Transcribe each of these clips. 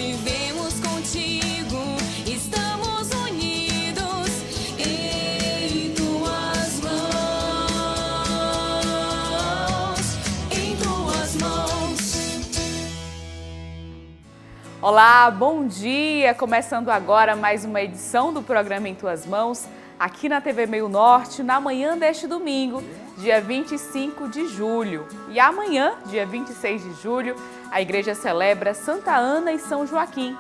vivemos contigo, estamos unidos em tuas mãos, em tuas mãos. Olá, bom dia! Começando agora mais uma edição do programa Em Tuas Mãos, aqui na TV Meio Norte, na manhã deste domingo, dia 25 de julho. E amanhã, dia 26 de julho, a igreja celebra Santa Ana e São Joaquim,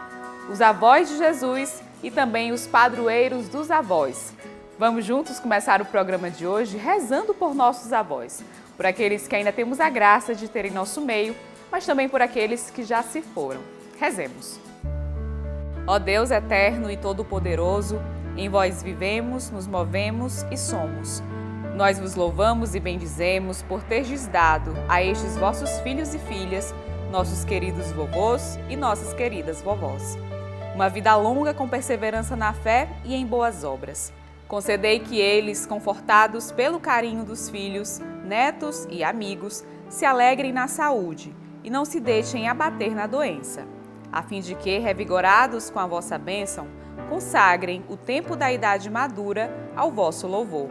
os avós de Jesus e também os padroeiros dos avós. Vamos juntos começar o programa de hoje rezando por nossos avós, por aqueles que ainda temos a graça de ter em nosso meio, mas também por aqueles que já se foram. Rezemos. Ó Deus eterno e todo-poderoso, em vós vivemos, nos movemos e somos. Nós vos louvamos e bendizemos por terdes dado a estes vossos filhos e filhas, nossos queridos vovôs e nossas queridas vovós, uma vida longa com perseverança na fé e em boas obras. Concedei que eles, confortados pelo carinho dos filhos, netos e amigos, se alegrem na saúde e não se deixem abater na doença, a fim de que, revigorados com a vossa bênção, consagrem o tempo da idade madura ao vosso louvor.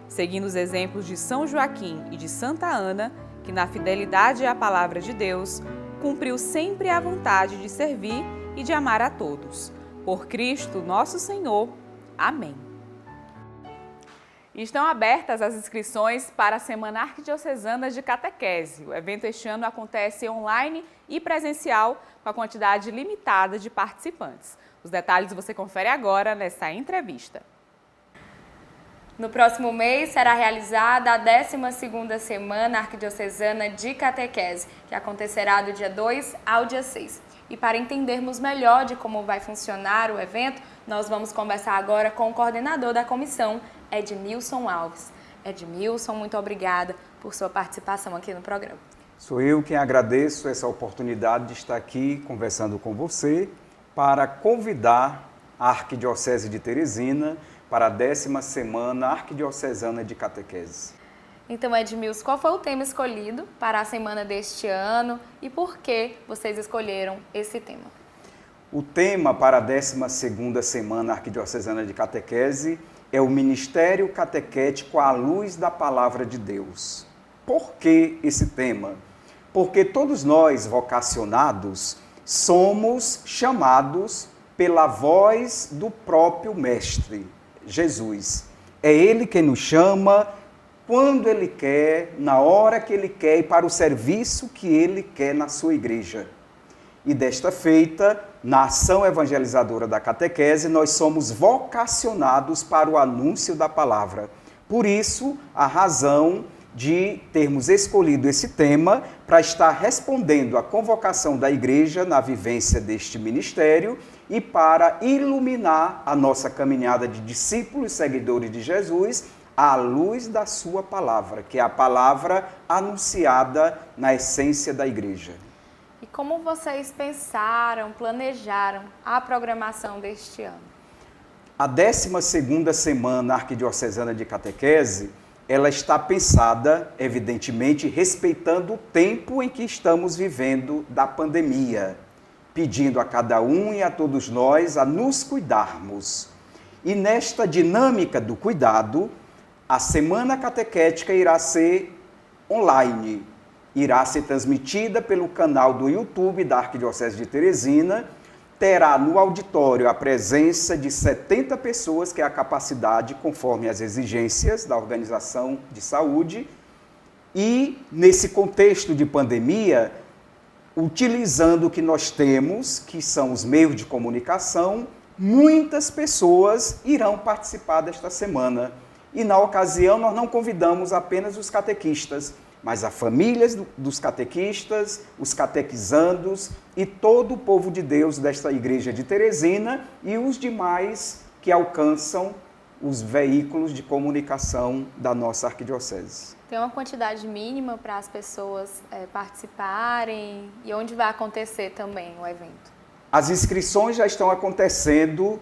Seguindo os exemplos de São Joaquim e de Santa Ana, que na fidelidade à palavra de Deus, cumpriu sempre a vontade de servir e de amar a todos. Por Cristo nosso Senhor. Amém. Estão abertas as inscrições para a Semana Arquidiocesana de Catequese. O evento este ano acontece online e presencial, com a quantidade limitada de participantes. Os detalhes você confere agora nessa entrevista. No próximo mês será realizada a 12ª Semana Arquidiocesana de Catequese, que acontecerá do dia 2 ao dia 6. E para entendermos melhor de como vai funcionar o evento, nós vamos conversar agora com o coordenador da comissão, Edmilson Alves. Edmilson, muito obrigada por sua participação aqui no programa. Sou eu quem agradeço essa oportunidade de estar aqui conversando com você para convidar a Arquidiocese de Teresina para a 10ª Semana Arquidiocesana de Catequese. Então, Edmilson, qual foi o tema escolhido para a semana deste ano e por que vocês escolheram esse tema? O tema para a 12ª Semana Arquidiocesana de Catequese é o Ministério Catequético à luz da Palavra de Deus. Por que esse tema? Porque todos nós, vocacionados, somos chamados pela voz do próprio Mestre, Jesus. É Ele quem nos chama quando Ele quer, na hora que Ele quer e para o serviço que Ele quer na sua igreja. E desta feita, na ação evangelizadora da catequese, nós somos vocacionados para o anúncio da palavra. Por isso, a razão de termos escolhido esse tema para estar respondendo à convocação da igreja na vivência deste ministério e para iluminar a nossa caminhada de discípulos e seguidores de Jesus à luz da sua palavra, que é a palavra anunciada na essência da igreja. E como vocês pensaram, planejaram a programação deste ano? A 12ª Semana Arquidiocesana de Catequese, ela está pensada, evidentemente, respeitando o tempo em que estamos vivendo da pandemia, pedindo a cada um e a todos nós a nos cuidarmos. E nesta dinâmica do cuidado, a Semana Catequética irá ser online, irá ser transmitida pelo canal do YouTube da Arquidiocese de Teresina, terá no auditório a presença de 70 pessoas, que é a capacidade conforme as exigências da Organização de Saúde, e nesse contexto de pandemia, utilizando o que nós temos, que são os meios de comunicação, muitas pessoas irão participar desta semana. E na ocasião nós não convidamos apenas os catequistas, mas as famílias dos catequistas, os catequizandos e todo o povo de Deus desta igreja de Teresina e os demais que alcançam os veículos de comunicação da nossa arquidiocese. Tem uma quantidade mínima para as pessoas participarem e onde vai acontecer também o evento? As inscrições já estão acontecendo,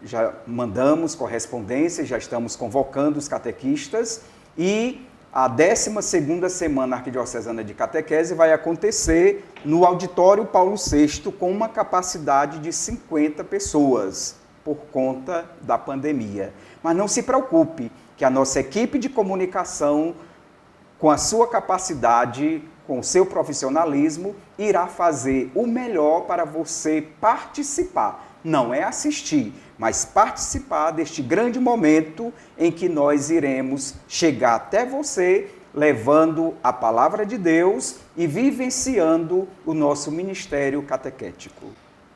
já mandamos correspondência, já estamos convocando os catequistas e a 12ª Semana Arquidiocesana de Catequese vai acontecer no Auditório Paulo VI com uma capacidade de 50 pessoas, por conta da pandemia. Mas não se preocupe, que a nossa equipe de comunicação, com a sua capacidade, com o seu profissionalismo, irá fazer o melhor para você participar. Não é assistir, mas participar deste grande momento em que nós iremos chegar até você, levando a palavra de Deus e vivenciando o nosso ministério catequético.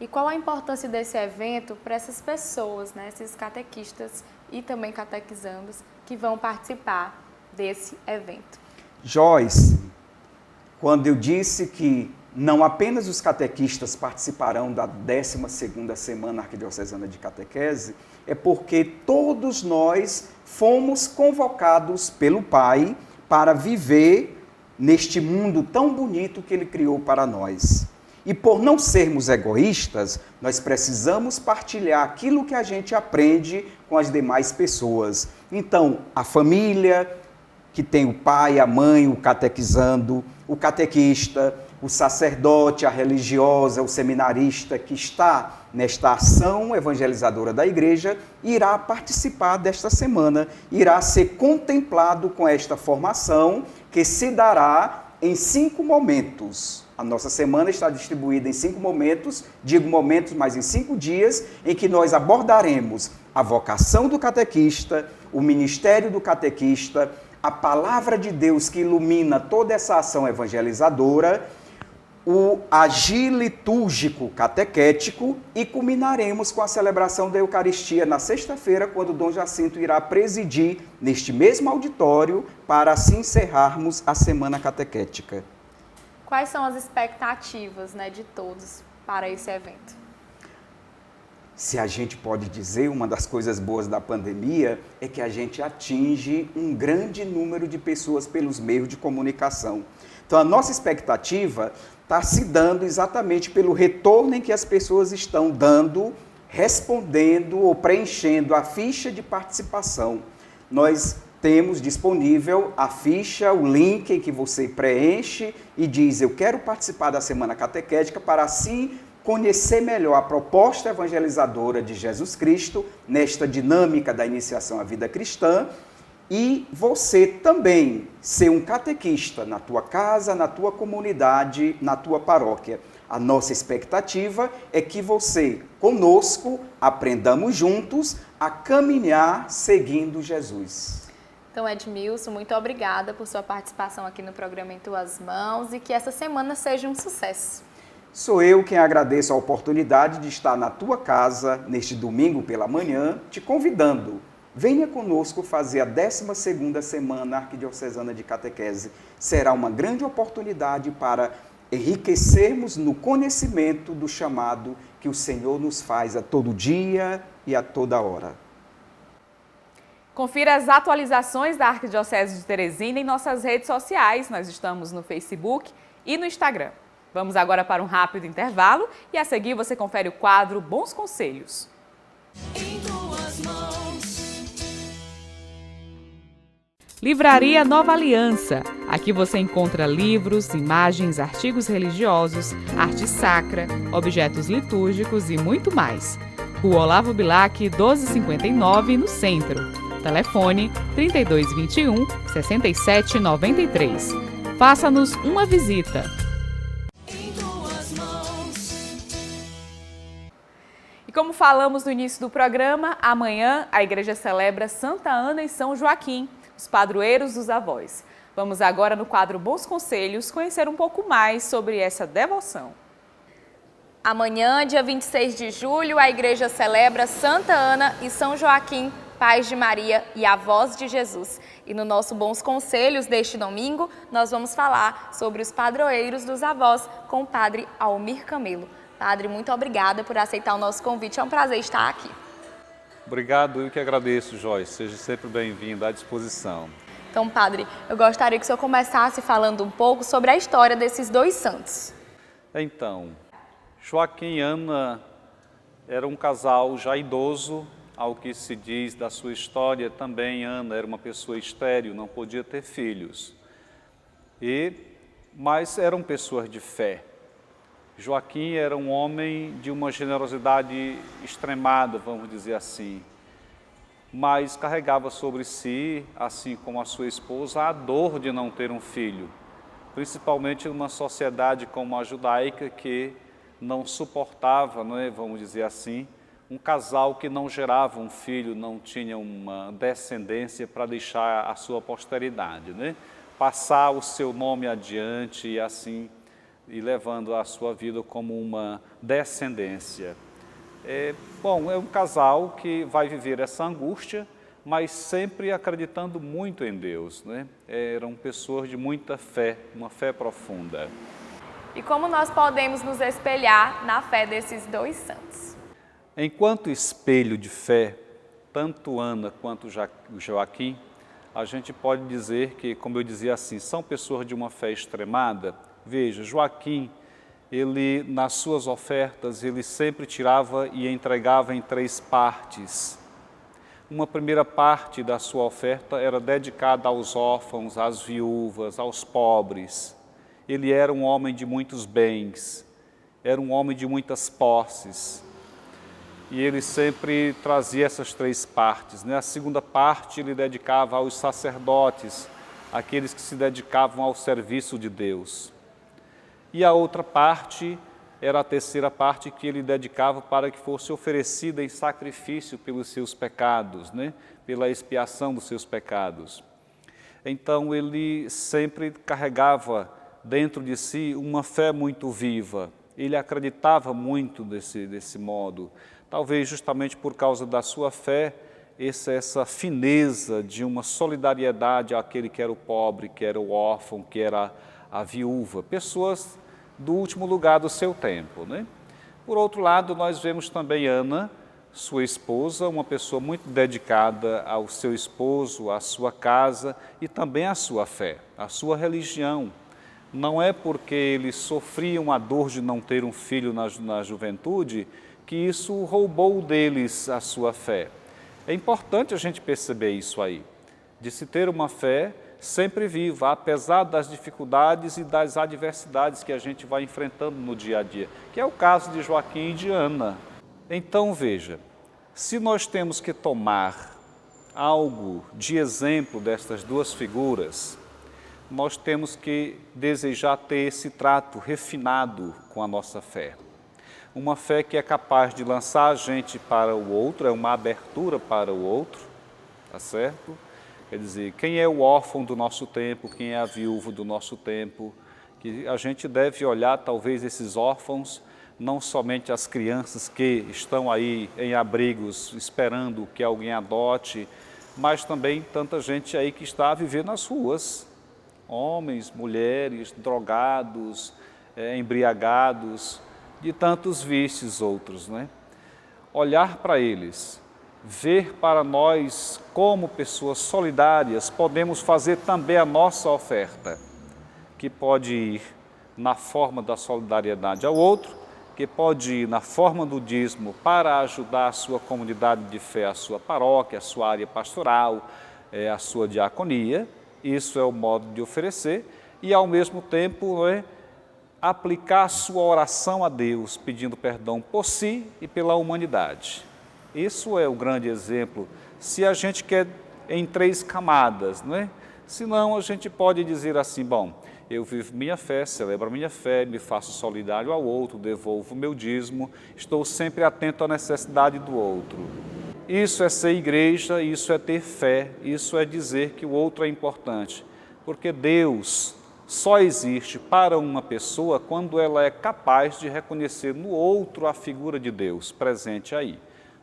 E qual a importância desse evento para essas pessoas, né, esses catequistas e também catequizandos que vão participar desse evento? Joyce, quando eu disse que não apenas os catequistas participarão da 12ª Semana Arquidiocesana de Catequese, é porque todos nós fomos convocados pelo Pai para viver neste mundo tão bonito que Ele criou para nós. E por não sermos egoístas, nós precisamos partilhar aquilo que a gente aprende com as demais pessoas. Então, a família, que tem o pai, a mãe, o catequizando, o catequista, o sacerdote, a religiosa, o seminarista que está nesta ação evangelizadora da igreja, irá participar desta semana, irá ser contemplado com esta formação que se dará em 5 momentos. A nossa semana está distribuída em 5 momentos, digo momentos, mas em 5 dias, em que nós abordaremos a vocação do catequista, o ministério do catequista, a palavra de Deus que ilumina toda essa ação evangelizadora, o agir litúrgico catequético e culminaremos com a celebração da Eucaristia na sexta-feira, quando Dom Jacinto irá presidir neste mesmo auditório para assim encerrarmos a semana catequética. Quais são as expectativas, né, de todos para esse evento? Se a gente pode dizer, uma das coisas boas da pandemia é que a gente atinge um grande número de pessoas pelos meios de comunicação. Então, a nossa expectativa está se dando exatamente pelo retorno em que as pessoas estão dando, respondendo ou preenchendo a ficha de participação. Nós temos disponível a ficha, o link em que você preenche e diz: eu quero participar da Semana Catequética, para assim conhecer melhor a proposta evangelizadora de Jesus Cristo nesta dinâmica da iniciação à vida cristã, e você também ser um catequista na tua casa, na tua comunidade, na tua paróquia. A nossa expectativa é que você, conosco, aprendamos juntos a caminhar seguindo Jesus. Então, Edmilson, muito obrigada por sua participação aqui no programa Em Tuas Mãos e que essa semana seja um sucesso. Sou eu quem agradeço a oportunidade de estar na tua casa neste domingo pela manhã, te convidando. Venha conosco fazer a 12ª Semana Arquidiocesana de Catequese. Será uma grande oportunidade para enriquecermos no conhecimento do chamado que o Senhor nos faz a todo dia e a toda hora. Confira as atualizações da Arquidiocese de Teresina em nossas redes sociais. Nós estamos no Facebook e no Instagram. Vamos agora para um rápido intervalo e a seguir você confere o quadro Bons Conselhos. Em tuas mãos. Livraria Nova Aliança. Aqui você encontra livros, imagens, artigos religiosos, arte sacra, objetos litúrgicos e muito mais. Rua Olavo Bilac, 1259, no centro. Telefone 3221-6793. Faça-nos uma visita. Em tuas mãos. E como falamos no início do programa, amanhã a igreja celebra Santa Ana e São Joaquim, os padroeiros dos avós. Vamos agora no quadro Bons Conselhos conhecer um pouco mais sobre essa devoção. Amanhã, dia 26 de julho, a igreja celebra Santa Ana e São Joaquim, pais de Maria e avós de Jesus. E no nosso Bons Conselhos deste domingo, nós vamos falar sobre os padroeiros dos avós com o padre Almir Camelo. Padre, muito obrigada por aceitar o nosso convite. É um prazer estar aqui. Obrigado, eu que agradeço, Joyce. Seja sempre bem-vindo, à disposição. Então, padre, eu gostaria que o senhor começasse falando um pouco sobre a história desses dois santos. Então, Joaquim e Ana era um casal já idoso Ao que se diz da sua história, também Ana era uma pessoa estéril, não podia ter filhos. Mas eram pessoas de fé. Joaquim era um homem de uma generosidade extremada, vamos dizer assim, mas carregava sobre si, assim como a sua esposa, a dor de não ter um filho, principalmente numa sociedade como a judaica que não suportava, vamos dizer assim, um casal que não gerava um filho, não tinha uma descendência para deixar a sua posteridade, passar o seu nome adiante e assim, e levando a sua vida como uma descendência. É um casal que vai viver essa angústia, mas sempre acreditando muito em Deus, Eram pessoas de muita fé, uma fé profunda. E como nós podemos nos espelhar na fé desses dois santos? Enquanto espelho de fé, tanto Ana quanto Joaquim, a gente pode dizer que, como eu dizia assim, são pessoas de uma fé extremada. Veja, Joaquim, ele nas suas ofertas, ele sempre tirava e entregava em 3 partes. Uma primeira parte da sua oferta era dedicada aos órfãos, às viúvas, aos pobres. Ele era um homem de muitos bens, era um homem de muitas posses. E ele sempre trazia essas 3 partes. A segunda parte ele dedicava aos sacerdotes, aqueles que se dedicavam ao serviço de Deus. E a outra parte era a terceira parte que ele dedicava para que fosse oferecida em sacrifício pelos seus pecados, pela expiação dos seus pecados. Então ele sempre carregava dentro de si uma fé muito viva. Ele acreditava muito desse modo. Talvez justamente por causa da sua fé, essa fineza de uma solidariedade àquele que era o pobre, que era o órfão, que era a viúva, pessoas do último lugar do seu tempo. Por outro lado, nós vemos também Ana, sua esposa, uma pessoa muito dedicada ao seu esposo, à sua casa e também à sua fé, à sua religião. Não é porque eles sofriam a dor de não ter um filho na juventude que isso roubou deles a sua fé. É importante a gente perceber isso aí, de se ter uma fé sempre viva, apesar das dificuldades e das adversidades que a gente vai enfrentando no dia a dia, que é o caso de Joaquim e de Ana. Então veja, se nós temos que tomar algo de exemplo destas duas figuras, nós temos que desejar ter esse trato refinado com a nossa fé. Uma fé que é capaz de lançar a gente para o outro, é uma abertura para o outro, tá certo? Quer dizer, quem é o órfão do nosso tempo, quem é a viúva do nosso tempo, que a gente deve olhar talvez esses órfãos, não somente as crianças que estão aí em abrigos esperando que alguém adote, mas também tanta gente aí que está a viver nas ruas, homens, mulheres, drogados, embriagados, de tantos vícios outros, Olhar para eles, ver para nós como pessoas solidárias, podemos fazer também a nossa oferta, que pode ir na forma da solidariedade ao outro, que pode ir na forma do dízimo para ajudar a sua comunidade de fé, a sua paróquia, a sua área pastoral, a sua diaconia. Isso é o modo de oferecer e, ao mesmo tempo, aplicar a sua oração a Deus, pedindo perdão por si e pela humanidade. Isso é o grande exemplo, se a gente quer em 3 camadas, Senão a gente pode dizer assim, bom, eu vivo minha fé, celebro a minha fé, me faço solidário ao outro, devolvo o meu dízimo, estou sempre atento à necessidade do outro. Isso é ser igreja, isso é ter fé, isso é dizer que o outro é importante, porque Deus só existe para uma pessoa quando ela é capaz de reconhecer no outro a figura de Deus presente aí.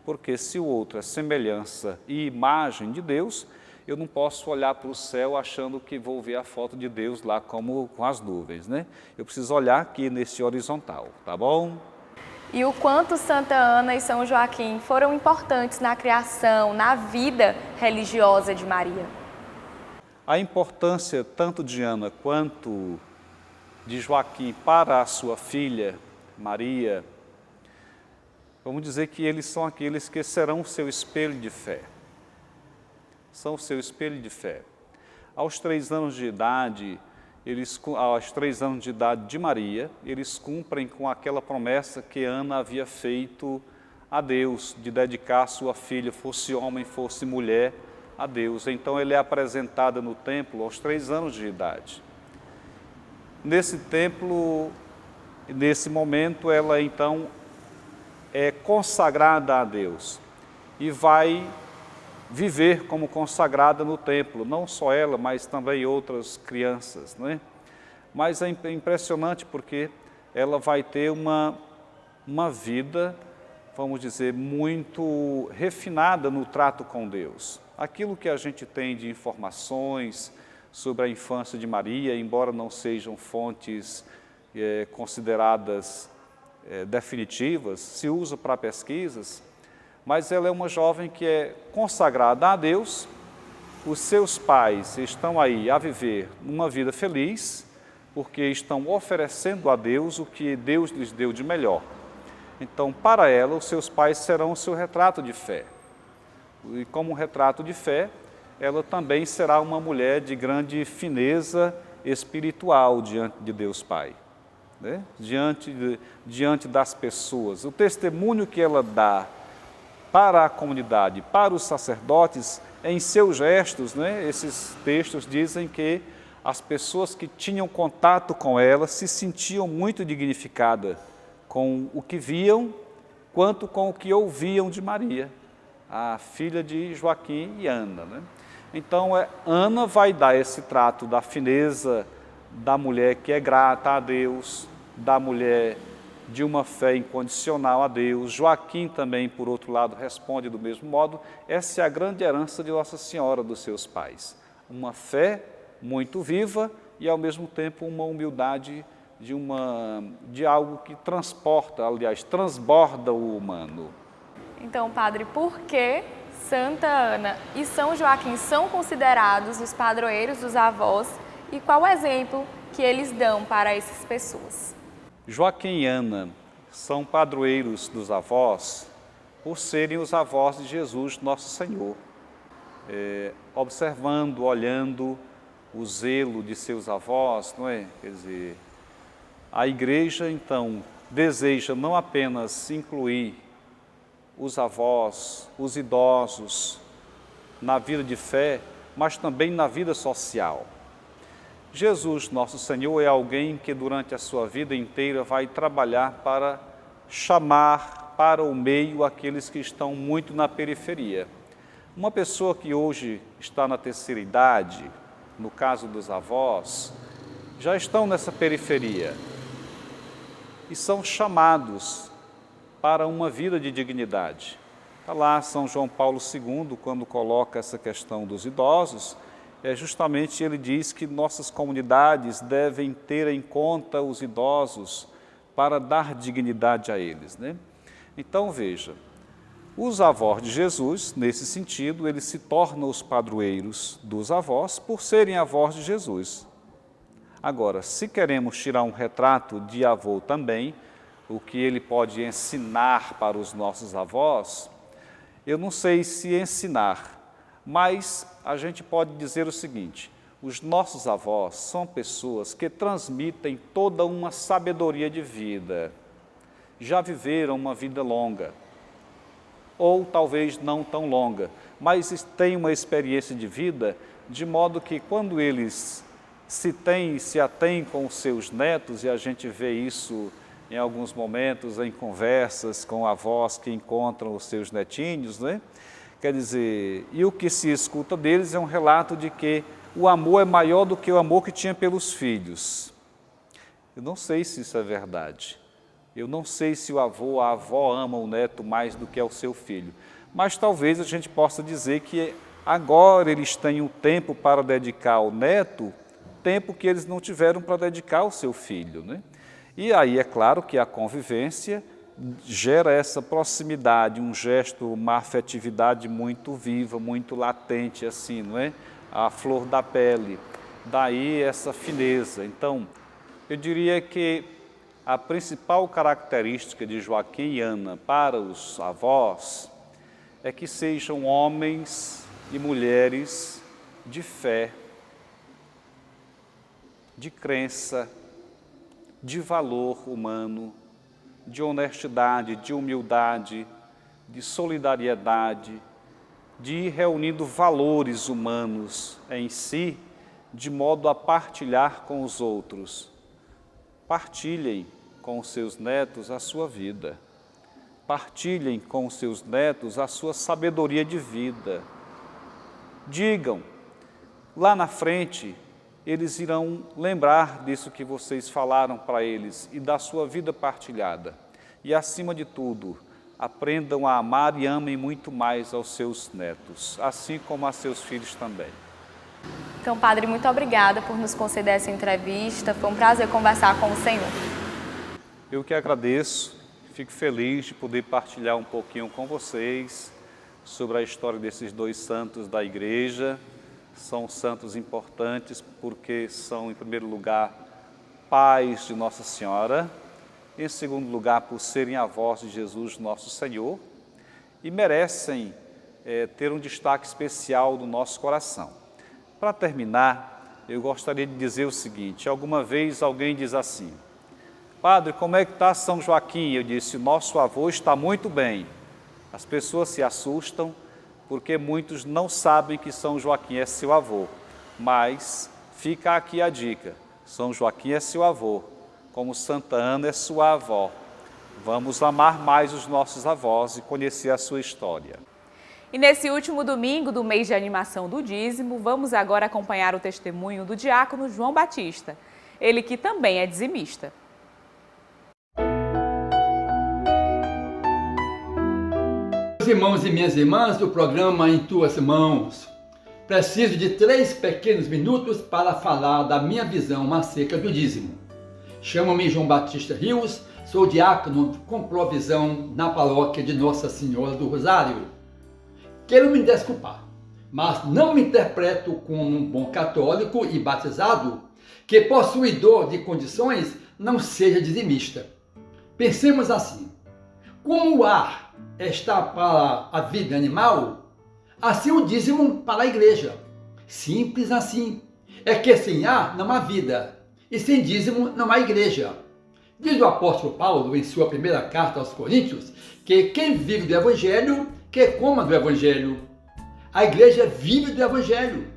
Porque se o outro é semelhança e imagem de Deus, eu não posso olhar para o céu achando que vou ver a foto de Deus lá como com as nuvens, Eu preciso olhar aqui nesse horizontal, tá bom? E o quanto Santa Ana e São Joaquim foram importantes na criação, na vida religiosa de Maria. A importância tanto de Ana quanto de Joaquim para a sua filha, Maria, vamos dizer que eles são aqueles que serão o seu espelho de fé. São o seu espelho de fé. Aos 3 anos de idade, aos 3 anos de idade de Maria, eles cumprem com aquela promessa que Ana havia feito a Deus, de dedicar sua filha, fosse homem, fosse mulher, a Deus. Então, ele é apresentada no templo aos 3 anos de idade. Nesse templo, nesse momento, ela então é consagrada a Deus e vai viver como consagrada no templo, não só ela, mas também outras crianças, não é? Mas é impressionante porque ela vai ter uma vida, vamos dizer, muito refinada no trato com Deus. Aquilo que a gente tem de informações sobre a infância de Maria, embora não sejam fontes consideradas definitivas, se usa para pesquisas, mas ela é uma jovem que é consagrada a Deus, os seus pais estão aí a viver uma vida feliz, porque estão oferecendo a Deus o que Deus lhes deu de melhor. Então, para ela, os seus pais serão o seu retrato de fé. E como retrato de fé, ela também será uma mulher de grande fineza espiritual diante de Deus Pai, né? Diante das pessoas. O testemunho que ela dá para a comunidade, para os sacerdotes, em seus gestos, né? Esses textos dizem que as pessoas que tinham contato com ela se sentiam muito dignificadas com o que viam, quanto com o que ouviam de Maria, a filha de Joaquim e Ana, né? Então, Ana vai dar esse trato da fineza da mulher que é grata a Deus, da mulher de uma fé incondicional a Deus. Joaquim também, por outro lado, responde do mesmo modo. Essa é a grande herança de Nossa Senhora dos seus pais. Uma fé muito viva e, ao mesmo tempo, uma humildade de algo que transporta, aliás, transborda o humano. Então, padre, por que Santa Ana e São Joaquim são considerados os padroeiros dos avós e qual o exemplo que eles dão para essas pessoas? Joaquim e Ana são padroeiros dos avós por serem os avós de Jesus, nosso Senhor. Observando, olhando o zelo de seus avós, não é? Quer dizer, a igreja, então, deseja não apenas incluir os avós, os idosos, na vida de fé, mas também na vida social. Jesus, nosso Senhor, é alguém que durante a sua vida inteira vai trabalhar para chamar para o meio aqueles que estão muito na periferia. Uma pessoa que hoje está na terceira idade, no caso dos avós, já estão nessa periferia e são chamados para uma vida de dignidade. Está lá São João Paulo II, quando coloca essa questão dos idosos, justamente ele diz que nossas comunidades devem ter em conta os idosos para dar dignidade a eles, né? Então, veja, os avós de Jesus, nesse sentido, eles se tornam os padroeiros dos avós por serem avós de Jesus. Agora, se queremos tirar um retrato de avô também, o que ele pode ensinar para os nossos avós, eu não sei se ensinar, mas a gente pode dizer o seguinte: os nossos avós são pessoas que transmitem toda uma sabedoria de vida, já viveram uma vida longa, ou talvez não tão longa, mas têm uma experiência de vida, de modo que quando eles se atêm com os seus netos, e a gente vê isso em alguns momentos em conversas com avós que encontram os seus netinhos, né? Quer dizer, e o que se escuta deles é um relato de que o amor é maior do que o amor que tinha pelos filhos. Eu não sei se isso é verdade. Eu não sei se o avô ou a avó ama o neto mais do que é o seu filho. Mas talvez a gente possa dizer que agora eles têm um tempo para dedicar ao neto, tempo que eles não tiveram para dedicar ao seu filho, né? E aí é claro que a convivência gera essa proximidade, um gesto, uma afetividade muito viva, muito latente, assim, não é? A flor da pele, daí essa fineza. Então, eu diria que a principal característica de Joaquim e Ana para os avós é que sejam homens e mulheres de fé, de crença, de valor humano, de honestidade, de humildade, de solidariedade, de ir reunindo valores humanos em si, de modo a partilhar com os outros. Partilhem com os seus netos a sua vida. Partilhem com os seus netos a sua sabedoria de vida. Digam, lá na frente, eles irão lembrar disso que vocês falaram para eles e da sua vida partilhada. E, acima de tudo, aprendam a amar e amem muito mais aos seus netos, assim como a seus filhos também. Então, Padre, muito obrigada por nos conceder essa entrevista. Foi um prazer conversar com o senhor. Eu que agradeço, fico feliz de poder partilhar um pouquinho com vocês sobre a história desses dois santos da Igreja. São santos importantes porque são, em primeiro lugar, pais de Nossa Senhora, em segundo lugar, por serem avós de Jesus, nosso Senhor, e merecem ter um destaque especial do nosso coração. Para terminar, eu gostaria de dizer o seguinte: alguma vez alguém diz assim: Padre, como é que está São Joaquim? Eu disse: nosso avô está muito bem. As pessoas se assustam porque muitos não sabem que São Joaquim é seu avô. Mas fica aqui a dica: São Joaquim é seu avô, como Santa Ana é sua avó. Vamos amar mais os nossos avós e conhecer a sua história. E nesse último domingo do mês de animação do dízimo, vamos agora acompanhar o testemunho do diácono João Batista, ele que também é dizimista. Meus irmãos e minhas irmãs do programa Em Tuas Mãos, preciso de 3 pequenos minutos para falar da minha visão acerca do dízimo. Chamo-me João Batista Rios, sou diácono com provisão na paróquia de Nossa Senhora do Rosário. Quero me desculpar, mas não me interpreto como um bom católico e batizado que, possuidor de condições, não seja dizimista. Pensemos assim: como o ar está para a vida animal, assim o dízimo para a igreja. Simples assim. É que sem ar não há vida, e sem dízimo não há igreja. Diz o apóstolo Paulo em sua primeira carta aos Coríntios que quem vive do Evangelho, que coma do Evangelho. A igreja vive do Evangelho.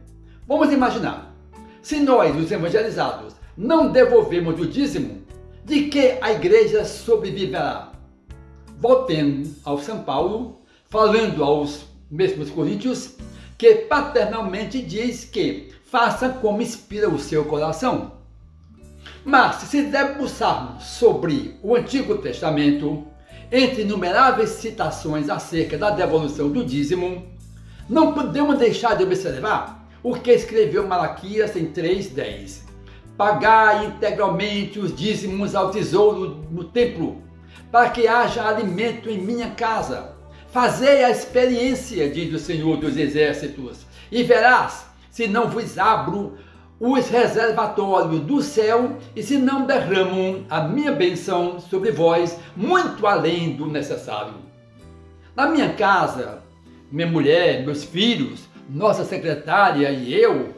Vamos imaginar, se nós, os evangelizados, não devolvemos o dízimo, de que a igreja sobreviverá? Voltando ao São Paulo, falando aos mesmos coríntios, que paternalmente diz que faça como inspira o seu coração. Mas se debruçarmos sobre o Antigo Testamento, entre inumeráveis citações acerca da devolução do dízimo, não podemos deixar de observar o que escreveu Malaquias em 3:10. Pagai integralmente os dízimos ao tesouro no templo, para que haja alimento em minha casa. Fazei a experiência, diz o Senhor dos Exércitos, e verás se não vos abro os reservatórios do céu e se não derramo a minha bênção sobre vós, muito além do necessário. Na minha casa, minha mulher, meus filhos, nossa secretária e eu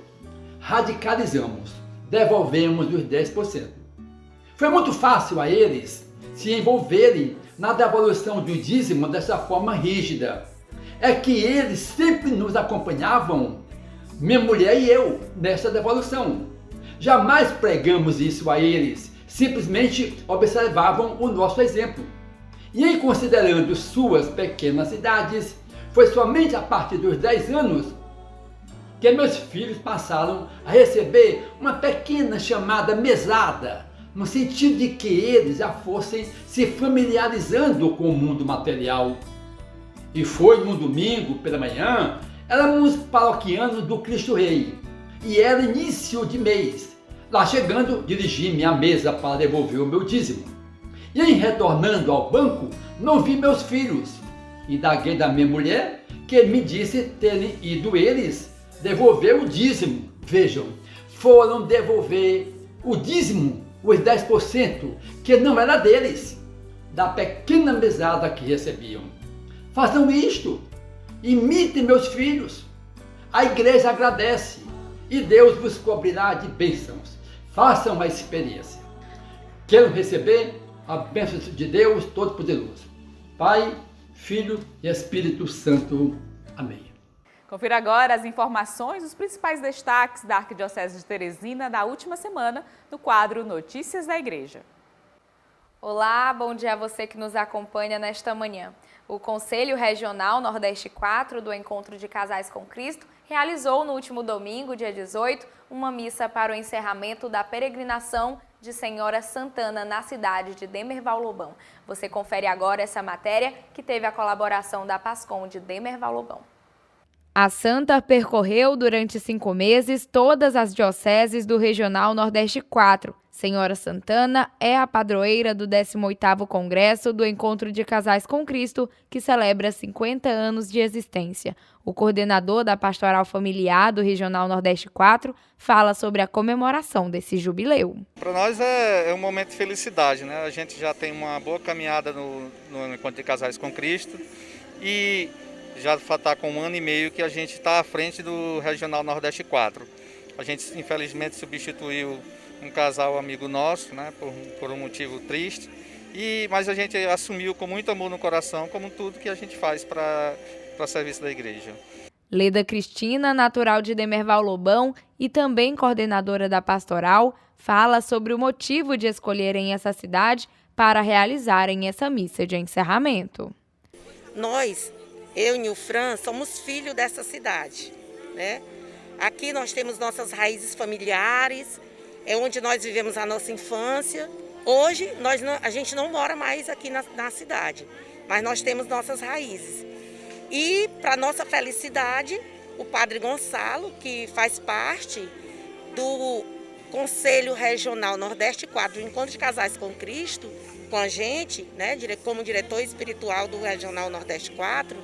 radicalizamos, devolvemos os 10%. Foi muito fácil a eles se envolverem na devolução do dízimo dessa forma rígida. É que eles sempre nos acompanhavam, minha mulher e eu, nessa devolução. Jamais pregamos isso a eles, simplesmente observavam o nosso exemplo. E em considerando suas pequenas idades, foi somente a partir dos 10 anos que meus filhos passaram a receber uma pequena chamada mesada, no sentido de que eles já fossem se familiarizando com o mundo material. E foi num domingo pela manhã, éramos paroquianos do Cristo Rei, e era início de mês. Lá chegando, dirigi-me à mesa para devolver o meu dízimo. E em retornando ao banco, não vi meus filhos. Indaguei da minha mulher, que me disse terem ido eles devolver o dízimo. Vejam, foram devolver o dízimo os 10% que não era deles, da pequena mesada que recebiam. Façam isto, imitem meus filhos. A igreja agradece e Deus vos cobrirá de bênçãos. Façam a experiência. Quero receber a bênção de Deus Todo-Poderoso, Pai, Filho e Espírito Santo. Amém. Confira agora as informações dos principais destaques da Arquidiocese de Teresina da última semana no quadro Notícias da Igreja. Olá, bom dia a você que nos acompanha nesta manhã. O Conselho Regional Nordeste 4 do Encontro de Casais com Cristo realizou no último domingo, dia 18, uma missa para o encerramento da peregrinação de Senhora Santana na cidade de Demerval Lobão. Você confere agora essa matéria que teve a colaboração da PASCOM de Demerval Lobão. A santa percorreu durante 5 meses todas as dioceses do Regional Nordeste 4. Senhora Santana é a padroeira do 18º Congresso do Encontro de Casais com Cristo, que celebra 50 anos de existência. O coordenador da Pastoral Familiar do Regional Nordeste 4 fala sobre a comemoração desse jubileu. Para nós é um momento de felicidade, né? A gente já tem uma boa caminhada no Encontro de Casais com Cristo e já está com 1 ano e meio que a gente está à frente do Regional Nordeste 4. A gente, infelizmente, substituiu um casal amigo nosso, né, por um motivo triste, mas a gente assumiu com muito amor no coração, como tudo que a gente faz para serviço da igreja. Leda Cristina, natural de Demerval Lobão e também coordenadora da pastoral, fala sobre o motivo de escolherem essa cidade para realizarem essa missa de encerramento. Nós, eu e o Fran, somos filhos dessa cidade, né? Aqui nós temos nossas raízes familiares, é onde nós vivemos a nossa infância. Hoje a gente não mora mais aqui na cidade, mas nós temos nossas raízes. E para nossa felicidade, o Padre Gonçalo, que faz parte do Conselho Regional Nordeste 4 do Encontro de Casais com Cristo, com a gente, né, como diretor espiritual do Regional Nordeste 4,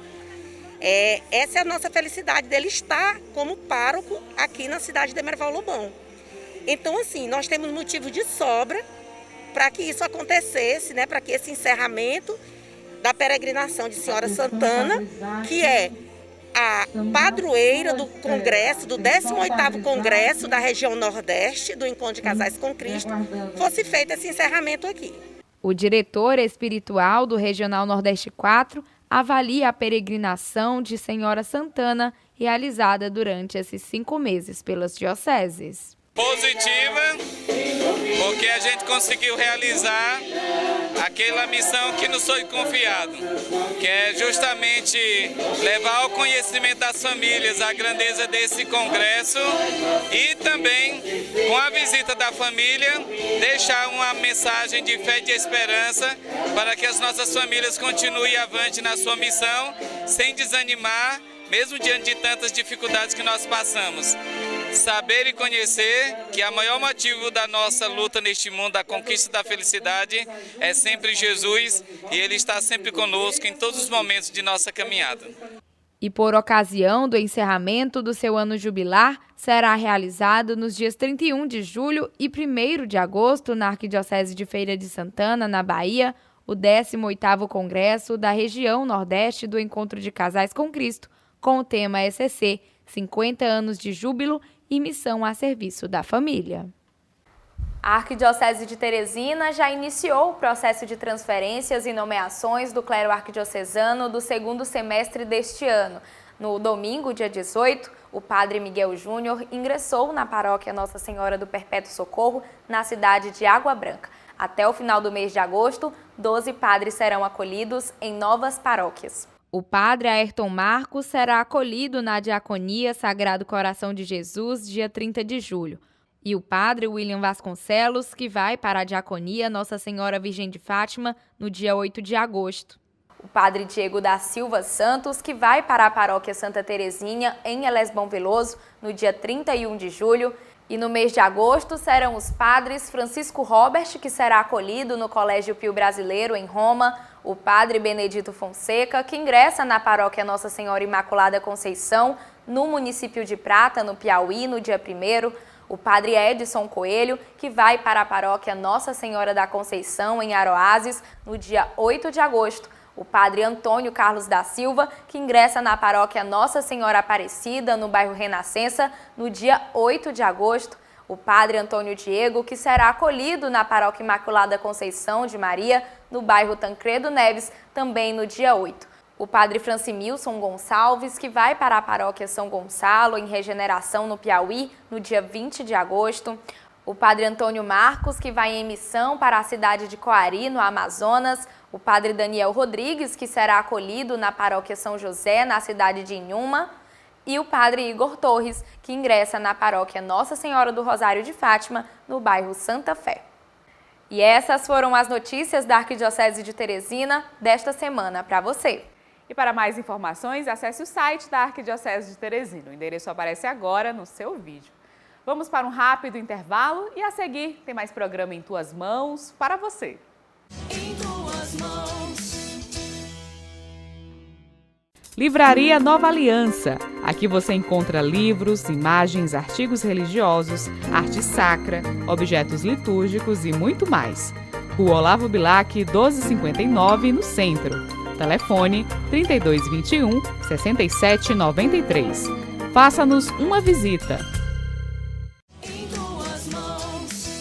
essa é a nossa felicidade dele estar como pároco aqui na cidade de Demerval Lobão. Então, assim, nós temos motivo de sobra para que isso acontecesse, né, para que esse encerramento da peregrinação de Senhora Santana, que é a padroeira do Congresso, do 18º Congresso da região Nordeste, do Encontro de Casais com Cristo, fosse feito esse encerramento aqui. O diretor espiritual do Regional Nordeste 4 avalia a peregrinação de Senhora Santana realizada durante esses 5 meses pelas dioceses. Positiva, porque a gente conseguiu realizar aquela missão que nos foi confiada, que é justamente levar ao conhecimento das famílias a grandeza desse congresso e também, com a visita da família, deixar uma mensagem de fé e de esperança para que as nossas famílias continuem avante na sua missão, sem desanimar, mesmo diante de tantas dificuldades que nós passamos. Saber e conhecer que o maior motivo da nossa luta neste mundo, da conquista da felicidade, é sempre Jesus e Ele está sempre conosco em todos os momentos de nossa caminhada. E por ocasião do encerramento do seu ano jubilar, será realizado nos dias 31 de julho e 1º de agosto, na Arquidiocese de Feira de Santana, na Bahia, o 18º Congresso da região Nordeste do Encontro de Casais com Cristo, com o tema ECC, 50 anos de júbilo e missão a serviço da família. A Arquidiocese de Teresina já iniciou o processo de transferências e nomeações do clero arquidiocesano do 2º semestre deste ano. No domingo, dia 18, o padre Miguel Júnior ingressou na paróquia Nossa Senhora do Perpétuo Socorro, na cidade de Água Branca. Até o final do mês de agosto, 12 padres serão acolhidos em novas paróquias. O padre Ayrton Marcos será acolhido na Diaconia Sagrado Coração de Jesus, dia 30 de julho. E o padre William Vasconcelos, que vai para a Diaconia Nossa Senhora Virgem de Fátima, no dia 8 de agosto. O padre Diego da Silva Santos, que vai para a Paróquia Santa Terezinha, em Elesbão Veloso, no dia 31 de julho. E no mês de agosto serão os padres Francisco Robert, que será acolhido no Colégio Pio Brasileiro, em Roma, o padre Benedito Fonseca, que ingressa na paróquia Nossa Senhora Imaculada Conceição, no município de Prata, no Piauí, no dia 1º, O padre Edson Coelho, que vai para a paróquia Nossa Senhora da Conceição, em Aroazes, no dia 8 de agosto. O padre Antônio Carlos da Silva, que ingressa na paróquia Nossa Senhora Aparecida, no bairro Renascença, no dia 8 de agosto. O padre Antônio Diego, que será acolhido na paróquia Imaculada Conceição de Maria, no bairro Tancredo Neves, também no dia 8. O padre Francimilson Gonçalves, que vai para a paróquia São Gonçalo, em Regeneração, no Piauí, no dia 20 de agosto. O padre Antônio Marcos, que vai em missão para a cidade de Coari, no Amazonas. O padre Daniel Rodrigues, que será acolhido na paróquia São José, na cidade de Inhuma. E o padre Igor Torres, que ingressa na paróquia Nossa Senhora do Rosário de Fátima, no bairro Santa Fé. E essas foram as notícias da Arquidiocese de Teresina desta semana para você. E para mais informações, acesse o site da Arquidiocese de Teresina. O endereço aparece agora no seu vídeo. Vamos para um rápido intervalo e a seguir tem mais programa em Tuas Mãos para você. Em tuas mãos. Livraria Nova Aliança. Aqui você encontra livros, imagens, artigos religiosos, arte sacra, objetos litúrgicos e muito mais. Rua Olavo Bilac, 1259, no centro. Telefone 3221 6793. Faça-nos uma visita. Em tuas mãos.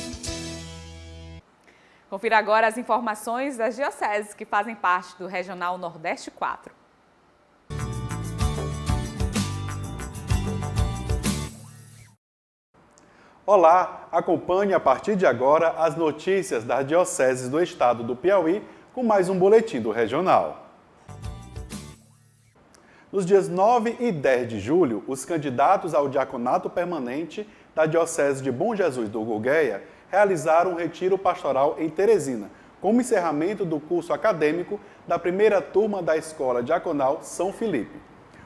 Confira agora as informações das dioceses que fazem parte do Regional Nordeste 4. Olá, acompanhe a partir de agora as notícias das dioceses do estado do Piauí com mais um boletim do Regional. Nos dias 9 e 10 de julho, os candidatos ao diaconato permanente da Diocese de Bom Jesus do Gurgueia realizaram um retiro pastoral em Teresina, como encerramento do curso acadêmico da primeira turma da Escola Diaconal São Filipe.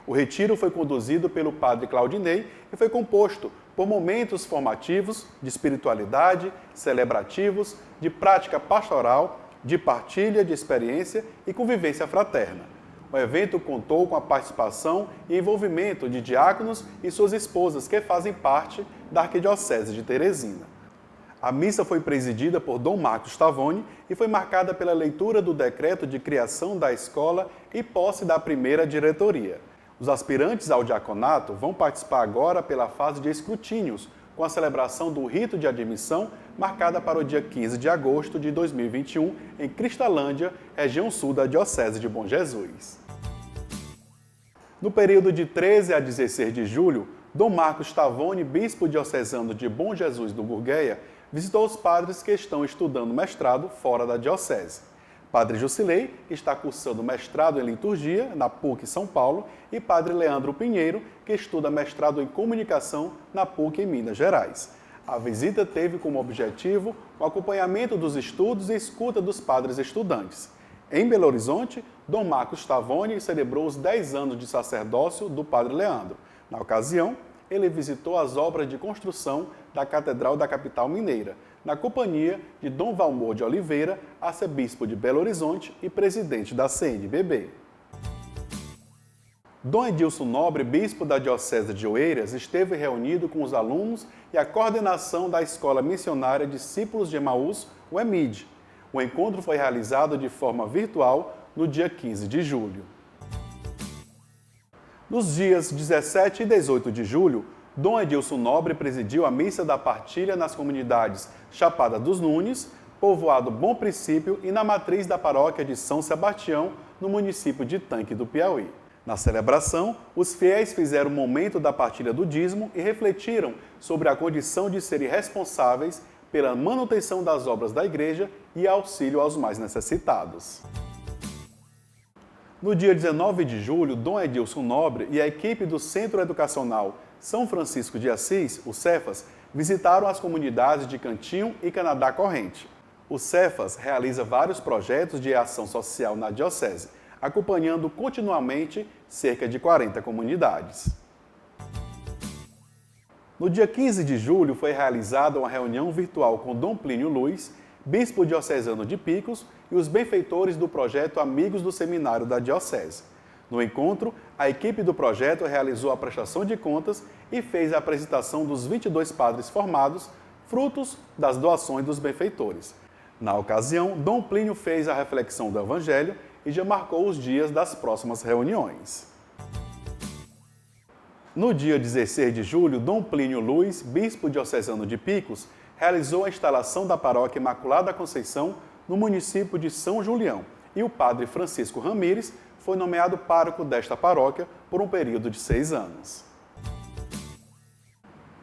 O retiro foi conduzido pelo padre Claudinei e foi composto por momentos formativos, de espiritualidade, celebrativos, de prática pastoral, de partilha de experiência e convivência fraterna. O evento contou com a participação e envolvimento de diáconos e suas esposas que fazem parte da Arquidiocese de Teresina. A missa foi presidida por Dom Marcos Tavoni e foi marcada pela leitura do decreto de criação da escola e posse da primeira diretoria. Os aspirantes ao diaconato vão participar agora pela fase de escrutínios, com a celebração do rito de admissão marcada para o dia 15 de agosto de 2021 em Cristalândia, região sul da Diocese de Bom Jesus. No período de 13 a 16 de julho, Dom Marcos Tavoni, bispo diocesano de Bom Jesus do Gurgueia, visitou os padres que estão estudando mestrado fora da diocese. Padre Jusilei, que está cursando mestrado em liturgia na PUC São Paulo, e Padre Leandro Pinheiro, que estuda mestrado em comunicação na PUC em Minas Gerais. A visita teve como objetivo o acompanhamento dos estudos e escuta dos padres estudantes. Em Belo Horizonte, Dom Marcos Tavoni celebrou os 10 anos de sacerdócio do Padre Leandro. Na ocasião, ele visitou as obras de construção da Catedral da capital mineira, na companhia de Dom Valmor de Oliveira, arcebispo de Belo Horizonte e presidente da CNBB. Dom Edilson Nobre, bispo da Diocese de Oeiras, esteve reunido com os alunos e a coordenação da Escola Missionária Discípulos de Emaús, o EMID. O encontro foi realizado de forma virtual no dia 15 de julho. Nos dias 17 e 18 de julho, Dom Edilson Nobre presidiu a missa da partilha nas comunidades Chapada dos Nunes, povoado Bom Princípio e na matriz da paróquia de São Sebastião, no município de Tanque do Piauí. Na celebração, os fiéis fizeram o momento da partilha do dízimo e refletiram sobre a condição de serem responsáveis pela manutenção das obras da igreja e auxílio aos mais necessitados. No dia 19 de julho, Dom Edilson Nobre e a equipe do Centro Educacional São Francisco de Assis, o Cefas, visitaram as comunidades de Cantinho e Canadá Corrente. O Cefas realiza vários projetos de ação social na diocese, acompanhando continuamente cerca de 40 comunidades. No dia 15 de julho foi realizada uma reunião virtual com Dom Plínio Luiz, bispo diocesano de Picos, e os benfeitores do projeto Amigos do Seminário da Diocese. No encontro, a equipe do projeto realizou a prestação de contas e fez a apresentação dos 22 padres formados, frutos das doações dos benfeitores. Na ocasião, Dom Plínio fez a reflexão do Evangelho e já marcou os dias das próximas reuniões. No dia 16 de julho, Dom Plínio Luiz, bispo diocesano de Picos, realizou a instalação da paróquia Imaculada Conceição no município de São Julião, e o padre Francisco Ramires foi nomeado pároco desta paróquia por um período de 6 anos.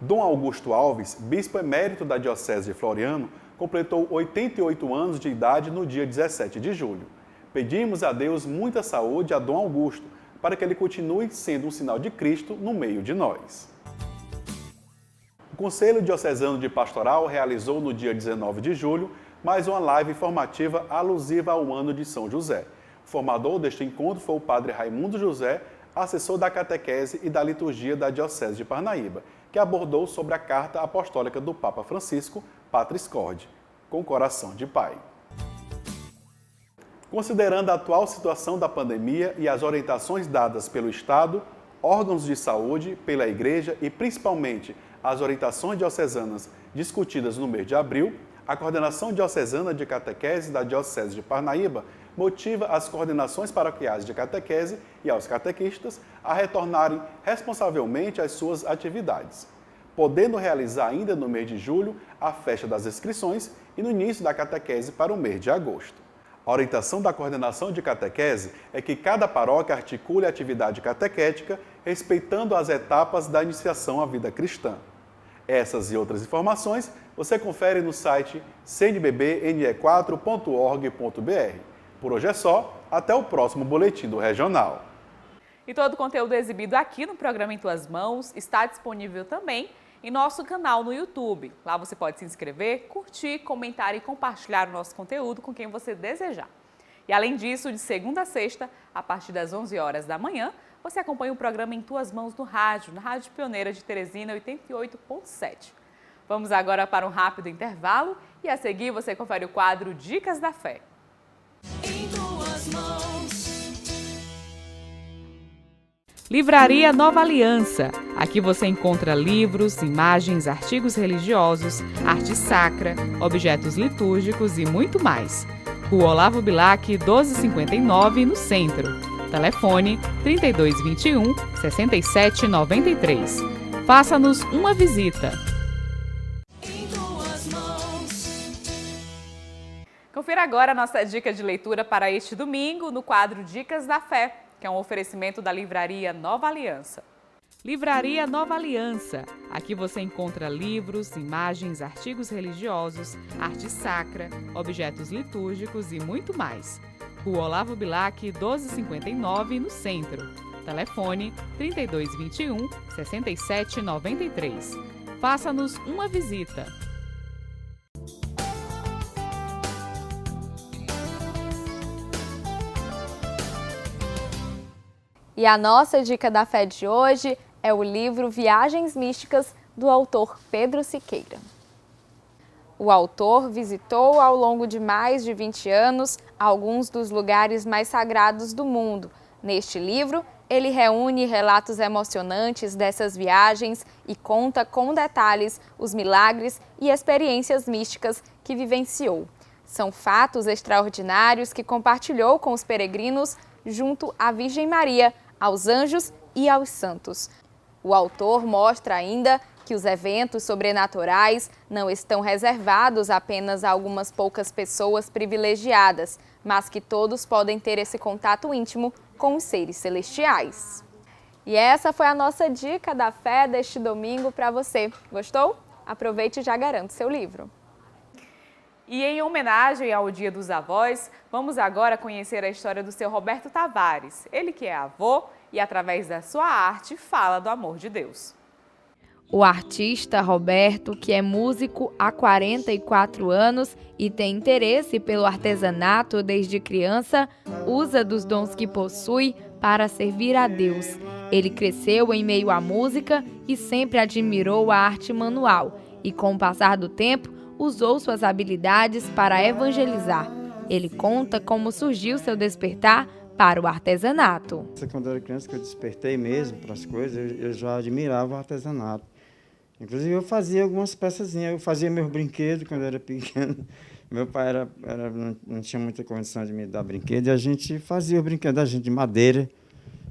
Dom Augusto Alves, bispo emérito da Diocese de Floriano, completou 88 anos de idade no dia 17 de julho. Pedimos a Deus muita saúde a Dom Augusto, para que ele continue sendo um sinal de Cristo no meio de nós. O Conselho Diocesano de Pastoral realizou no dia 19 de julho mais uma live informativa alusiva ao ano de São José. O formador deste encontro foi o padre Raimundo José, assessor da catequese e da liturgia da Diocese de Parnaíba, que abordou sobre a carta apostólica do Papa Francisco, Patris Corde, com coração de pai. Considerando a atual situação da pandemia e as orientações dadas pelo Estado, órgãos de saúde, pela Igreja e principalmente as orientações diocesanas discutidas no mês de abril, a Coordenação Diocesana de Catequese da Diocese de Parnaíba motiva as coordenações paroquiais de catequese e aos catequistas a retornarem responsavelmente às suas atividades, podendo realizar ainda no mês de julho a festa das inscrições e no início da catequese para o mês de agosto. A orientação da coordenação de catequese é que cada paróquia articule a atividade catequética respeitando as etapas da iniciação à vida cristã. Essas e outras informações você confere no site cnbbne4.org.br. Por hoje é só, até o próximo Boletim do Regional. E todo o conteúdo exibido aqui no programa Em Tuas Mãos está disponível também em nosso canal no YouTube. Lá você pode se inscrever, curtir, comentar e compartilhar o nosso conteúdo com quem você desejar. E além disso, de segunda a sexta, a partir das 11 horas da manhã, você acompanha o programa Em Tuas Mãos no rádio, na Rádio Pioneira de Teresina 88.7. Vamos agora para um rápido intervalo e a seguir você confere o quadro Dicas da Fé. Em tuas mãos. Livraria Nova Aliança. Aqui você encontra livros, imagens, artigos religiosos, arte sacra, objetos litúrgicos e muito mais. Rua Olavo Bilac, 1259, no centro. Telefone 3221-6793. Faça-nos uma visita. Em tuas mãos. Confira agora a nossa dica de leitura para este domingo no quadro Dicas da Fé, que é um oferecimento da Livraria Nova Aliança. Livraria Nova Aliança. Aqui você encontra livros, imagens, artigos religiosos, arte sacra, objetos litúrgicos e muito mais. Rua Olavo Bilac, 1259, no centro. Telefone 3221-6793. Faça-nos uma visita. E a nossa dica da fé de hoje é o livro Viagens Místicas, do autor Pedro Siqueira. O autor visitou ao longo de mais de 20 anos alguns dos lugares mais sagrados do mundo. Neste livro, ele reúne relatos emocionantes dessas viagens e conta com detalhes os milagres e experiências místicas que vivenciou. São fatos extraordinários que compartilhou com os peregrinos junto à Virgem Maria, aos anjos e aos santos. O autor mostra ainda que os eventos sobrenaturais não estão reservados apenas a algumas poucas pessoas privilegiadas, mas que todos podem ter esse contato íntimo com os seres celestiais. E essa foi a nossa dica da fé deste domingo para você. Gostou? Aproveite e já garante seu livro. E em homenagem ao Dia dos Avós, vamos agora conhecer a história do seu Roberto Tavares. Ele que é avô e, através da sua arte, fala do amor de Deus. O artista Roberto, que é músico há 44 anos e tem interesse pelo artesanato desde criança, usa dos dons que possui para servir a Deus. Ele cresceu em meio à música e sempre admirou a arte manual e, com o passar do tempo, usou suas habilidades para evangelizar. Ele conta como surgiu seu despertar para o artesanato. Quando eu era criança, que eu despertei mesmo para as coisas, eu já admirava o artesanato. Inclusive, eu fazia algumas peçazinhas, eu fazia meus brinquedos quando eu era pequeno. Meu pai não tinha muita condição de me dar brinquedo, e a gente fazia os brinquedos da gente de madeira,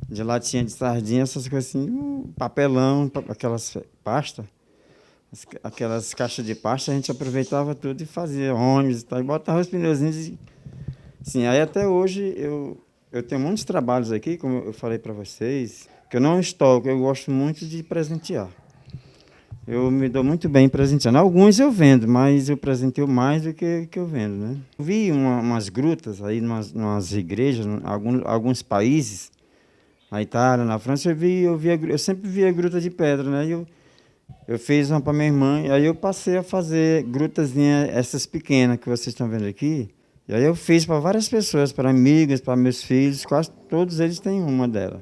de latinha de sardinha, essas coisas assim, papelão, aquelas pastas, aquelas caixas de pasta, a gente aproveitava tudo e fazia ônibus e tal, e botava os pneuzinhos. Sim, aí até hoje eu tenho muitos trabalhos aqui, como eu falei para vocês, que eu não estoco, eu gosto muito de presentear. Eu me dou muito bem presenteando. Alguns eu vendo, mas eu presenteio mais do que eu vendo, né? Eu vi umas grutas aí, umas igrejas, em alguns países, na Itália, na França, eu sempre via gruta de pedra, né? Eu fiz uma para minha irmã, e aí eu passei a fazer grutazinhas, essas pequenas que vocês estão vendo aqui. E aí eu fiz para várias pessoas, para amigas, para meus filhos, quase todos eles têm uma delas.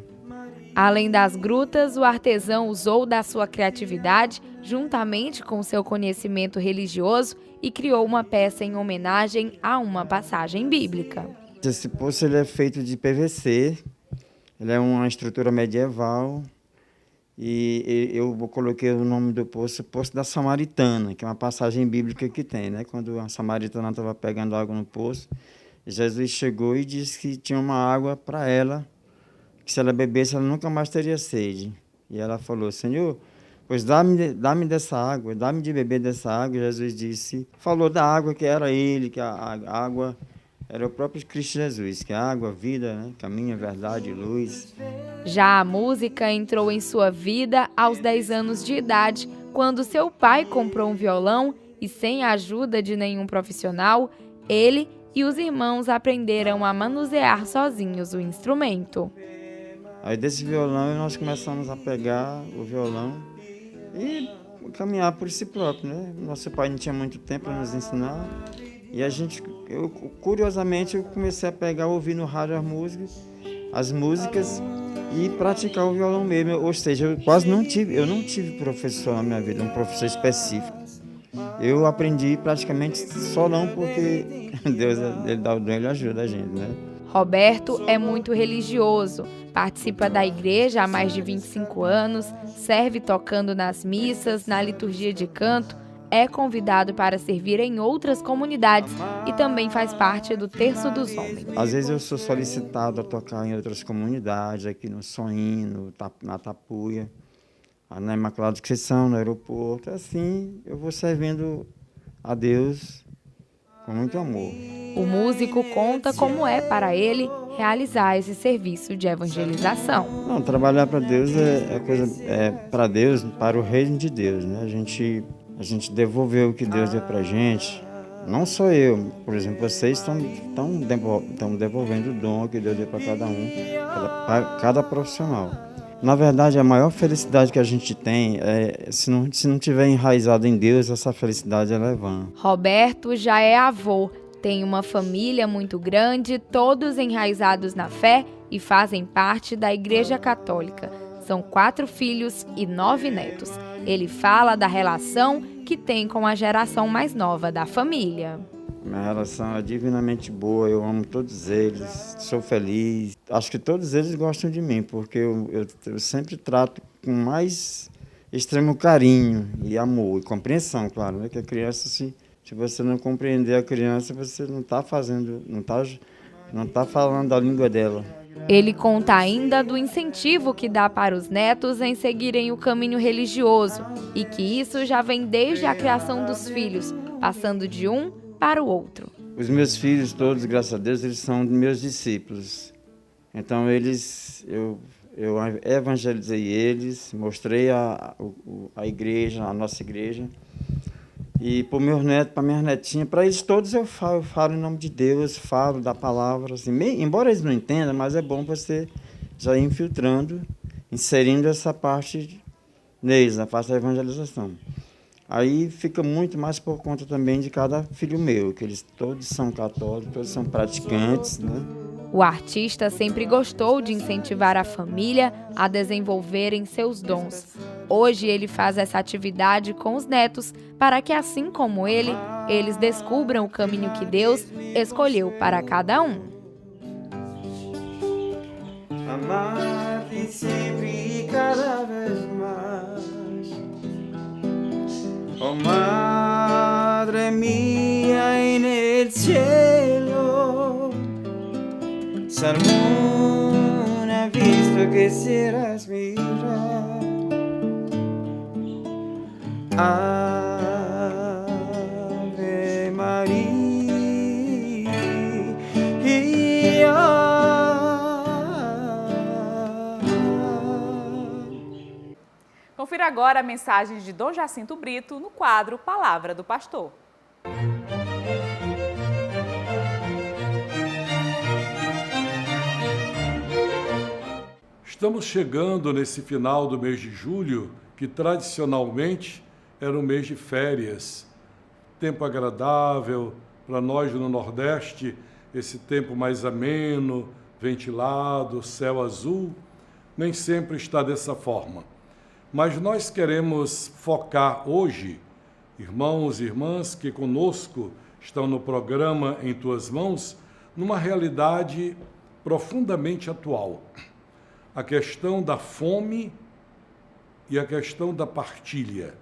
Além das grutas, o artesão usou da sua criatividade, juntamente com seu conhecimento religioso, e criou uma peça em homenagem a uma passagem bíblica. Esse poço ele é feito de PVC, ele é uma estrutura medieval, e eu coloquei o nome do poço, Poço da Samaritana, que é uma passagem bíblica que tem, né? Quando a samaritana estava pegando água no poço, Jesus chegou e disse que tinha uma água para ela, que se ela bebesse, ela nunca mais teria sede. E ela falou: Senhor, pois dá-me dessa água, dá-me de beber dessa água. E Jesus disse, falou da água que era ele, que a água era o próprio Cristo Jesus, que a água, vida, né? Caminho, verdade e luz. Já a música entrou em sua vida aos 10 anos de idade, quando seu pai comprou um violão e, sem a ajuda de nenhum profissional, ele e os irmãos aprenderam a manusear sozinhos o instrumento. Aí desse violão nós começamos a pegar o violão e caminhar por si próprio, né? Nosso pai não tinha muito tempo para nos ensinar. E curiosamente, eu comecei a pegar, ouvir no rádio as músicas e praticar o violão mesmo. Ou seja, eu não tive professor na minha vida, um professor específico. Eu aprendi praticamente só não, porque Deus, ele dá o dom, ele ajuda a gente, né? Roberto é muito religioso, participa da igreja há mais de 25 anos, serve tocando nas missas, na liturgia de canto, é convidado para servir em outras comunidades e também faz parte do Terço dos Homens. Às vezes eu sou solicitado a tocar em outras comunidades, aqui no Soninho, na Tapuia, na Imaculada Conceição, no aeroporto. Assim, eu vou servindo a Deus com muito amor. O músico conta como é para ele realizar esse serviço de evangelização. Não, trabalhar para Deus para Deus, para o reino de Deus, né? A gente devolveu o que Deus deu para a gente. Não só eu, por exemplo, vocês estão devolvendo o dom que Deus deu para cada um, para cada profissional. Na verdade, a maior felicidade que a gente tem é se não tiver enraizado em Deus, essa felicidade ela é vã. Roberto já é avô, tem uma família muito grande, todos enraizados na fé e fazem parte da Igreja Católica. São 4 filhos e 9 netos. Ele fala da relação que tem com a geração mais nova da família. Minha relação é divinamente boa, eu amo todos eles, sou feliz. Acho que todos eles gostam de mim, porque eu sempre trato com mais extremo carinho e amor e compreensão, claro, né? Que a criança, se você não compreender a criança, você não está falando a língua dela. Ele conta ainda do incentivo que dá para os netos em seguirem o caminho religioso e que isso já vem desde a criação dos filhos, passando de um para o outro. Os meus filhos todos, graças a Deus, eles são meus discípulos. Então eu evangelizei eles, mostrei a igreja, a nossa igreja. E para meus netos, para minhas netinhas, para eles todos eu falo em nome de Deus, falo da palavra. Assim, embora eles não entendam, mas é bom você já ir infiltrando, inserindo essa parte neles, a parte da evangelização. Aí fica muito mais por conta também de cada filho meu, que eles todos são católicos, todos são praticantes, né? O artista sempre gostou de incentivar a família a desenvolverem seus dons. Hoje ele faz essa atividade com os netos para que, assim como ele, eles descubram o caminho que Deus escolheu para cada um. amar-te sempre e cada vez mais. Oh Madre mía en el cielo, si alguna vez quisieras mirar, Ave María. Confira agora a mensagem de Dom Jacinto Brito no quadro Palavra do Pastor. Estamos chegando nesse final do mês de julho, que tradicionalmente era um mês de férias. Tempo agradável, para nós no Nordeste, esse tempo mais ameno, ventilado, céu azul, nem sempre está dessa forma. Mas nós queremos focar hoje, irmãos e irmãs que conosco estão no programa Em Tuas Mãos, numa realidade profundamente atual. A questão da fome e a questão da partilha.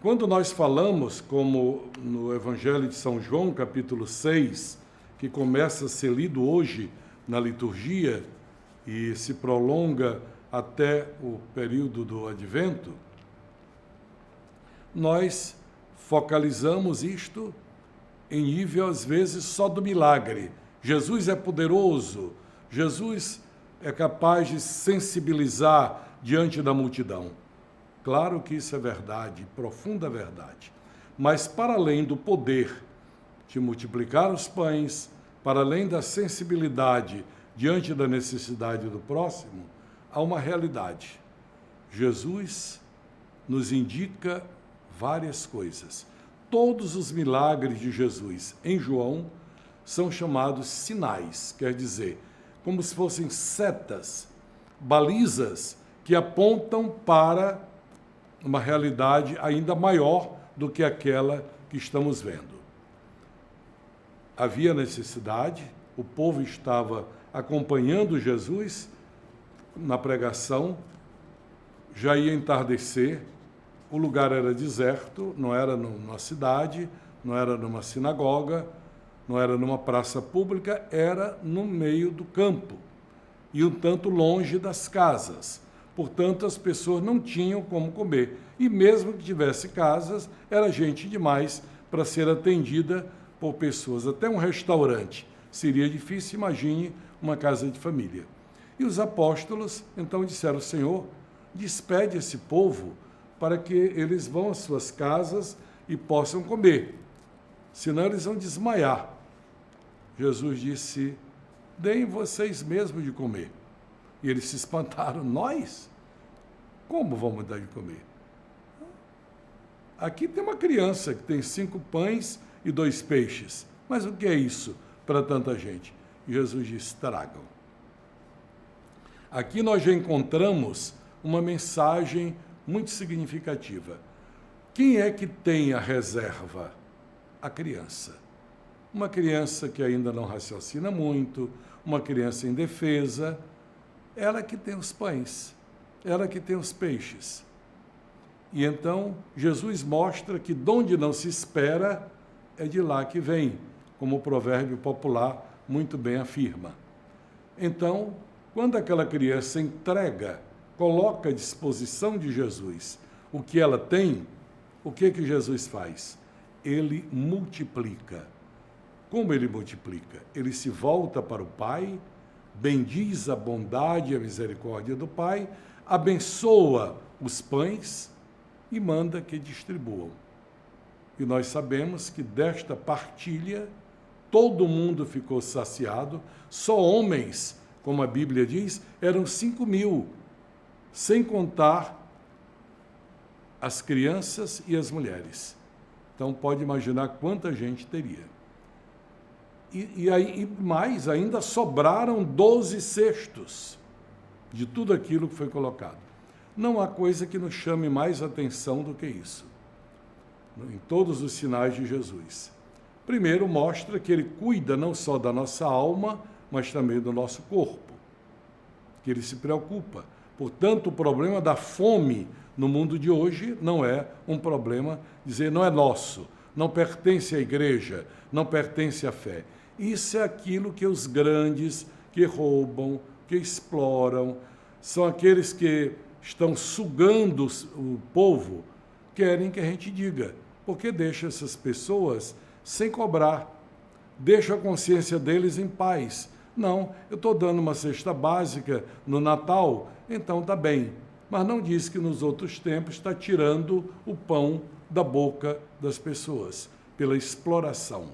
Quando nós falamos, como no Evangelho de São João, capítulo 6, que começa a ser lido hoje na liturgia e se prolonga até o período do Advento, nós focalizamos isto em nível, às vezes, só do milagre. Jesus é poderoso, Jesus é capaz de sensibilizar diante da multidão. Claro que isso é verdade, profunda verdade. Mas para além do poder de multiplicar os pães, para além da sensibilidade diante da necessidade do próximo, há uma realidade. Jesus nos indica várias coisas. Todos os milagres de Jesus em João são chamados sinais, quer dizer, como se fossem setas, balizas que apontam para uma realidade ainda maior do que aquela que estamos vendo. Havia necessidade, o povo estava acompanhando Jesus na pregação, já ia entardecer, o lugar era deserto, não era numa cidade, não era numa sinagoga, não era numa praça pública, era no meio do campo e um tanto longe das casas. Portanto, as pessoas não tinham como comer. E mesmo que tivesse casas, era gente demais para ser atendida por pessoas. Até um restaurante seria difícil, imagine uma casa de família. E os apóstolos, então, disseram, Senhor, despede esse povo para que eles vão às suas casas e possam comer. Senão eles vão desmaiar. Jesus disse, deem vocês mesmos de comer. E eles se espantaram, nós? Como vamos dar de comer? Aqui tem uma criança que tem 5 pães e 2 peixes. Mas o que é isso para tanta gente? E Jesus disse, tragam. Aqui nós já encontramos uma mensagem muito significativa. Quem é que tem a reserva? A criança. Uma criança que ainda não raciocina muito, uma criança indefesa, ela que tem os pães, ela que tem os peixes. E então Jesus mostra que de onde não se espera, é de lá que vem, como o provérbio popular muito bem afirma. Então, quando aquela criança entrega, coloca à disposição de Jesus o que ela tem, o que Jesus faz? Ele multiplica. Como ele multiplica? Ele se volta para o Pai, bendiz a bondade e a misericórdia do Pai, abençoa os pães e manda que distribuam. E nós sabemos que desta partilha todo mundo ficou saciado, só homens, como a Bíblia diz, eram 5.000, sem contar as crianças e as mulheres. Então pode imaginar quanta gente teria. E mais, ainda sobraram 12 cestos de tudo aquilo que foi colocado. Não há coisa que nos chame mais atenção do que isso, em todos os sinais de Jesus. Primeiro, mostra que ele cuida não só da nossa alma, mas também do nosso corpo. que ele se preocupa. Portanto, o problema da fome no mundo de hoje não é um problema, dizer, não é nosso, não pertence à igreja, não pertence à fé. Isso é aquilo que os grandes, que roubam, que exploram, são aqueles que estão sugando o povo, querem que a gente diga, porque deixa essas pessoas sem cobrar, deixa a consciência deles em paz. Não, eu estou dando uma cesta básica no Natal, então está bem. Mas não diz que nos outros tempos está tirando o pão da boca das pessoas, pela exploração.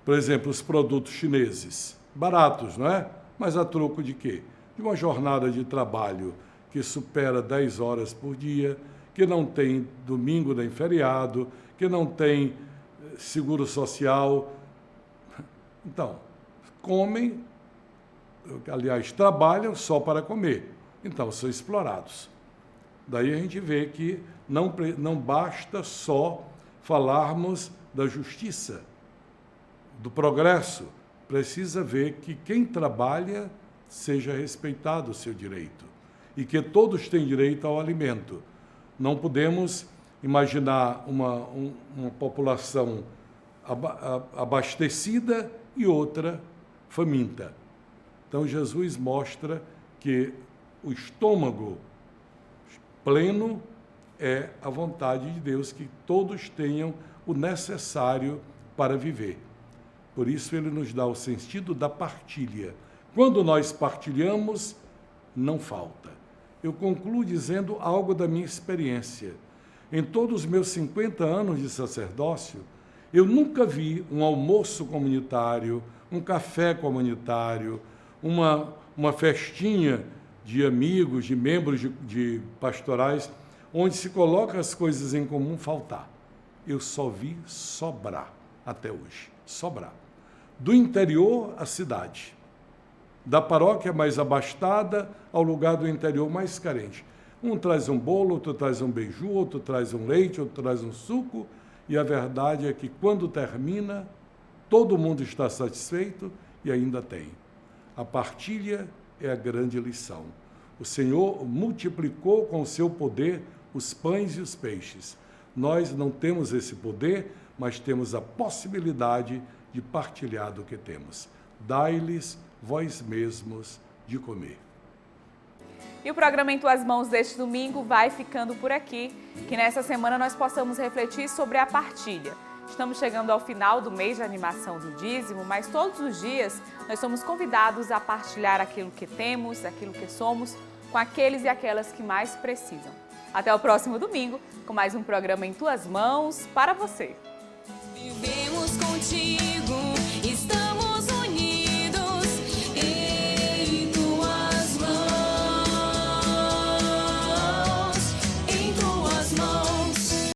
Por exemplo, os produtos chineses, baratos, não é? Mas a troco de quê? De uma jornada de trabalho que supera 10 horas por dia, que não tem domingo nem feriado, que não tem seguro social. Então, comem, aliás, trabalham só para comer. Então, são explorados. Daí a gente vê que não basta só falarmos da justiça, do progresso. Precisa ver que quem trabalha seja respeitado o seu direito e que todos têm direito ao alimento. Não podemos imaginar uma população abastecida e outra faminta. Então, Jesus mostra que o estômago pleno é a vontade de Deus, que todos tenham o necessário para viver. Por isso, ele nos dá o sentido da partilha. Quando nós partilhamos, não falta. Eu concluo dizendo algo da minha experiência. Em todos os meus 50 anos de sacerdócio, eu nunca vi um almoço comunitário, um café comunitário, uma festinha de amigos, de membros de pastorais, onde se coloca as coisas em comum, faltar. Eu só vi sobrar até hoje, sobrar. Do interior à cidade, da paróquia mais abastada ao lugar do interior mais carente. Um traz um bolo, outro traz um beiju, outro traz um leite, outro traz um suco, e a verdade é que quando termina, todo mundo está satisfeito e ainda tem. A partilha é a grande lição. O Senhor multiplicou com o seu poder os pães e os peixes. Nós não temos esse poder, mas temos a possibilidade de partilhar do que temos. Dai-lhes vós mesmos de comer. E o programa Em Tuas Mãos deste domingo vai ficando por aqui. Que nessa semana nós possamos refletir sobre a partilha. Estamos chegando ao final do mês de animação do dízimo, mas todos os dias nós somos convidados a partilhar aquilo que temos, aquilo que somos, com aqueles e aquelas que mais precisam. Até o próximo domingo, com mais um programa Em Tuas Mãos para você. Vivemos contigo.